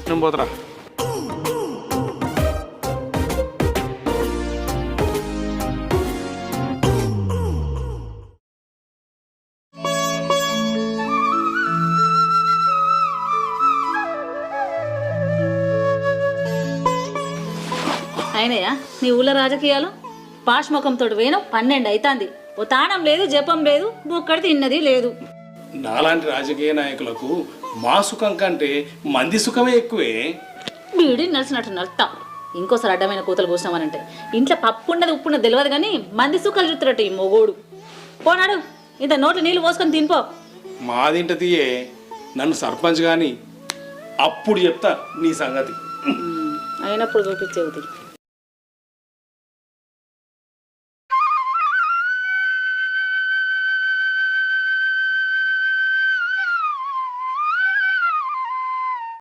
నేను పోతరా. అయినయా నీ ఊళ్ళో రాజకీయాలు? పాష్ ముఖంతో వేను 12 అవుతుంది. ఓ తానం లేదు, జపం లేదు, ఒక్కడి తిన్నది లేదు. నాలాంటి రాజకీయ నాయకులకు మా సుఖం కంటే మంది సుఖమే ఎక్కువే. బీడి నడిచినట్టు నడుస్తాం. ఇంకోసారి అడ్డమైన కూతలు కూర్చున్నామనంటే ఇంట్లో పప్పు ఉన్నది ఉప్పు ఉన్నది తెలియదు కానీ మంది సుఖాలు చూస్తున్నట్టు ఈ మొగోడు. పోనాడు ఇంత నోట్లు నీళ్ళు పోసుకొని తినిపో. మాదింట తీయే, నన్ను సర్పంచ్ కానీ అప్పుడు చెప్తా నీ సంగతి. అయినప్పుడు చూపించేది.